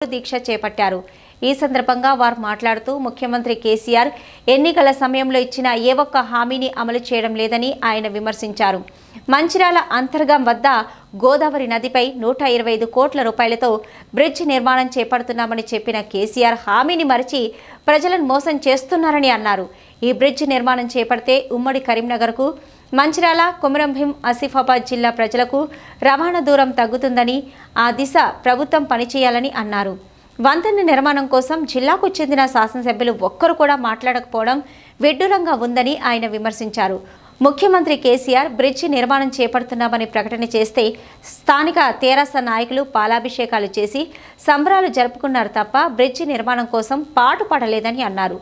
దీక్ష చేపట్టారు। ఈ సందర్భంగా వారు మాట్లాడుతూ ముఖ్యమంత్రి కేసీఆర్ ఎన్నికల సమయంలో ఇచ్చిన ఏ ఒక్క హామీని అమలు చేయడం లేదని ఆయన విమర్శించారు। మంచిర్యాల అంతర్గం వద్ద గోదావరి నదిపై 125 కోట్ల రూపాయలతో బ్రిడ్జ్ నిర్మాణం చేపడుతున్నామని చెప్పిన కేసీఆర్ హామీని మరిచి ప్రజలను మోసం చేస్తున్నారని అన్నారు। ఈ బ్రిడ్జ్ నిర్మాణం చేపడితే ఉమ్మడి కరీంనగర్కు మంచిర్యాల కొమరంభీం ఆసిఫాబాద్ జిల్లా ప్రజలకు రవాణా దూరం తగ్గుతుందని ఆ దిశ ప్రభుత్వం పనిచేయాలని అన్నారు। వంతెన నిర్మాణం కోసం జిల్లాకు చెందిన శాసనసభ్యులు ఒక్కరు కూడా మాట్లాడకపోవడం విడ్డూరంగా ఉందని ఆయన విమర్శించారు। ముఖ్యమంత్రి కేసీఆర్ బ్రిడ్జి నిర్మాణం చేపడుతున్నామని ప్రకటన చేస్తే స్థానిక తెరాస నాయకులు పాలాభిషేకాలు చేసి సంబరాలు జరుపుకున్నారు తప్ప బ్రిడ్జి నిర్మాణం కోసం పాటుపడలేదని అన్నారు।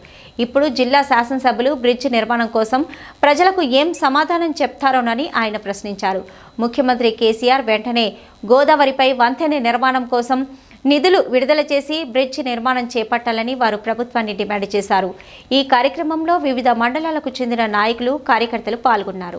ఇప్పుడు జిల్లా శాసనసభ్యులు బ్రిడ్జి నిర్మాణం కోసం ప్రజలకు ఏం సమాధానం చెప్తారోనని ఆయన ప్రశ్నించారు। ముఖ్యమంత్రి కేసీఆర్ వెంటనే గోదావరిపై వంతెన నిర్మాణం కోసం నిధులు విడుదల చేసి బ్రిడ్జి నిర్మాణం చేపట్టాలని వారు ప్రభుత్వాన్ని డిమాండ్ చేశారు। ఈ కార్యక్రమంలో వివిధ మండలాలకు చెందిన నాయకులు కార్యకర్తలు పాల్గొన్నారు।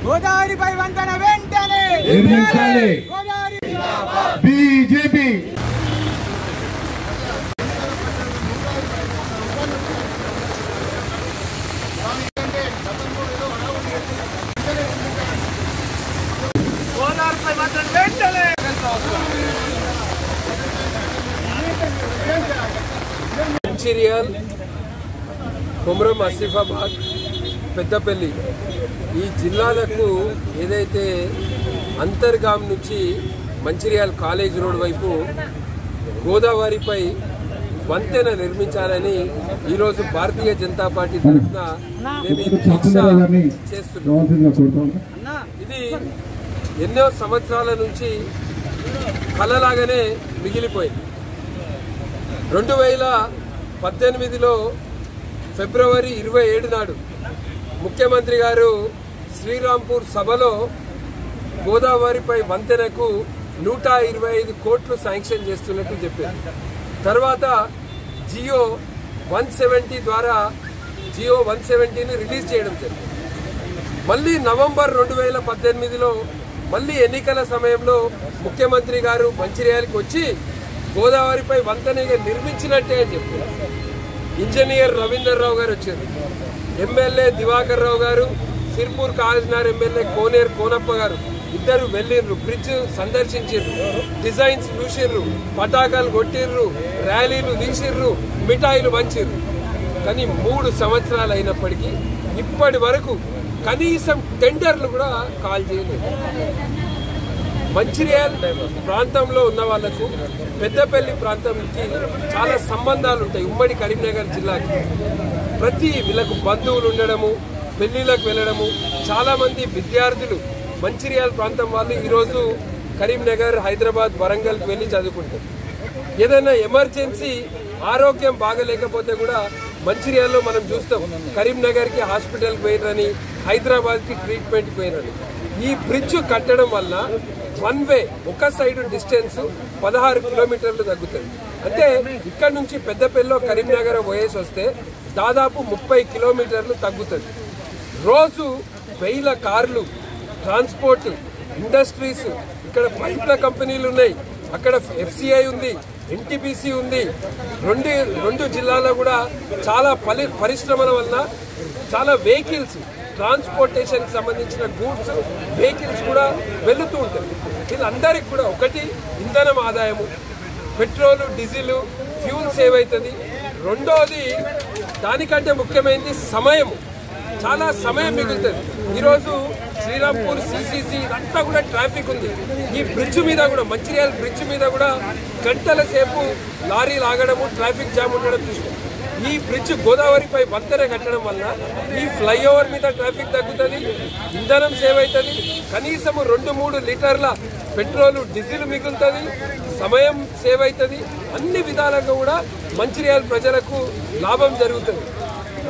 గోదావరిపై వంతెన వెంటనే బీజేపీ మంచిర్యాల్ కొమరం ఆసిఫాబాద్ పెద్దపల్లి ఈ జిల్లాలకు ఏదైతే అంతర్గాం నుంచి మంచిర్యాల్ కాలేజ్ రోడ్ వైపు గోదావరిపై వంతెన నిర్మించాలని ఈరోజు భారతీయ జనతా పార్టీ తరఫున చేస్తున్నాం। ఇది ఎన్నో సంవత్సరాల నుంచి కలలాగానే మిగిలిపోయింది। 2018లో ఫిబ్రవరి 27 నాడు ముఖ్యమంత్రి గారు శ్రీరాంపూర్ సభలో గోదావరిపై వంతెనకు 125 కోట్లు శాంక్షన్ చేస్తున్నట్టు చెప్పారు। తర్వాత జియో 170 ద్వారా జియో 170ని రిలీజ్ చేయడం జరిగింది। మళ్ళీ నవంబర్ 2018లో మళ్ళీ ఎన్నికల సమయంలో ముఖ్యమంత్రి గారు మంచిర్యాలకు వచ్చి గోదావరిపై వంతెన నిర్మించినట్టే అని చెప్పారు। ఇంజనీర్ రవీందర్ రావు గారు వచ్చారు, ఎమ్మెల్యే దివాకర్ రావు గారు, సిర్పూర్ కాజనార్ ఎమ్మెల్యే కోనేరు కోనప్ప గారు ఇద్దరు వెళ్ళిర్రు, బ్రిడ్జ్ సందర్శించారు, డిజైన్స్ చూసిర్రు, పటాకాలు కొట్టిర్రు, ర్యాలీలు తీసిర్రు, మిఠాయిలు పంచిర్రు। కానీ 3 సంవత్సరాలు అయినప్పటికీ ఇప్పటి వరకు కనీసం టెండర్లు కూడా కాల్ చేయలేదు। మంచిర్యాల్ ప్రాంతంలో ఉన్న వాళ్లకు పెద్దపల్లి ప్రాంతానికి చాలా సంబంధాలు ఉంటాయి। ఉమ్మడి కరీంనగర్ జిల్లాకి ప్రతి వీళ్ళకు బంధువులు ఉండడము, పెళ్లిళ్ళకు వెళ్ళడము, చాలా మంది విద్యార్థులు మంచిర్యాల్ ప్రాంతం వాళ్ళు ఈరోజు కరీంనగర్, హైదరాబాద్, వరంగల్కి వెళ్ళి చదువుకుంటారు। ఏదైనా ఎమర్జెన్సీ ఆరోగ్యం బాగలేకపోతే కూడా మంచిర్యాల్లో మనం చూస్తాం, కరీంనగర్కి హాస్పిటల్కి పోయినని, హైదరాబాద్కి ట్రీట్మెంట్కి పోయినని। ఈ బ్రిడ్జ్ కట్టడం వల్ల వన్ వే ఒక సైడ్ డిస్టెన్స్ 16 కిలోమీటర్లు తగ్గుతుంది। అంటే ఇక్కడ నుంచి పెద్దపల్లిలో కరీంనగర్ పోయేసి వస్తే దాదాపు 30 కిలోమీటర్లు తగ్గుతుంది। రోజు 1000 కార్లు, ట్రాన్స్పోర్ట్, ఇండస్ట్రీస్, ఇక్కడ పైప్ల కంపెనీలు ఉన్నాయి, అక్కడ FCI ఉంది, NTPC ఉంది। రెండు జిల్లాల్లో కూడా చాలా పరిశ్రమల వలన చాలా వెహికల్స్, ట్రాన్స్పోర్టేషన్కి సంబంధించిన గూడ్స్ వెహికల్స్ కూడా వెళుతూ ఉంటాయి। వీళ్ళందరికీ కూడా ఒకటి ఇంధనం ఆదాయము, పెట్రోలు, డీజిల్, ఫ్యూల్ సేవ్ అవుతుంది। రెండోది దానికంటే ముఖ్యమైనది సమయము, చాలా సమయం మిగులుతుంది। ఈరోజు శ్రీరాంపూర్ CCC ఇదంతా కూడా ట్రాఫిక్ ఉంది। ఈ బ్రిడ్జ్ మీద కూడా, మంచిర్యాల బ్రిడ్జ్ మీద కూడా గంటల సేపు లారీలు ఆగడము, ట్రాఫిక్ జామ్ ఉండడం చూస్తాం। ఈ బ్రిడ్జ్ గోదావరిపై వంతెన కట్టడం వల్ల ఈ ఫ్లైఓవర్ మీద ట్రాఫిక్ తగ్గుతుంది, ఇంధనం సేవ్ అవుతుంది, కనీసం 2-3 లీటర్ల పెట్రోలు, డీజిల్ మిగులుతుంది, సమయం సేవ్ అవుతుంది। అన్ని విధాలుగా కూడా మంచిర్యాల ప్రజలకు లాభం జరుగుతుంది।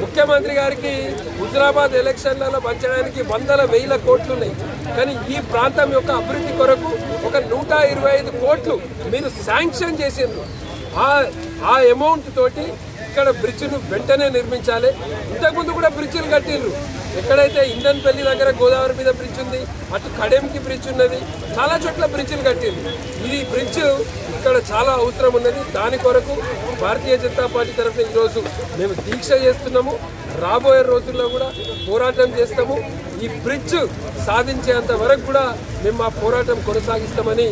ముఖ్యమంత్రి గారికి హుజరాబాద్ ఎలక్షన్లలో పంచడానికి 100,000 కోట్లు ఉన్నాయి। కానీ ఈ ప్రాంతం యొక్క అభివృద్ధి కొరకు ఒక 125 కోట్లు మీరు శాంక్షన్ చేసిండ్రు. ఆ అమౌంట్ తోటి ఇక్కడ బ్రిడ్జ్ను వెంటనే నిర్మించాలి. ఇంతకుముందు కూడా బ్రిడ్జిలు కట్టిండ్రు. ఎక్కడైతే ఇందన్పల్లి దగ్గర గోదావరి మీద బ్రిడ్జ్ ఉంది, అటు కడెంకి బ్రిడ్జ్ ఉన్నది, చాలా చోట్ల బ్రిడ్జిలు కట్టిండ్రు. ఈ బ్రిడ్జ్ ఇక్కడ చాలా అవసరం ఉన్నది. దాని కొరకు భారతీయ జనతా పార్టీ తరఫున ఈరోజు మేము దీక్ష చేస్తున్నాము. రాబోయే రోజుల్లో కూడా పోరాటం చేస్తాము. ఈ బ్రిడ్జ్ సాధించేంత వరకు కూడా మేము ఆ పోరాటం కొనసాగిస్తామని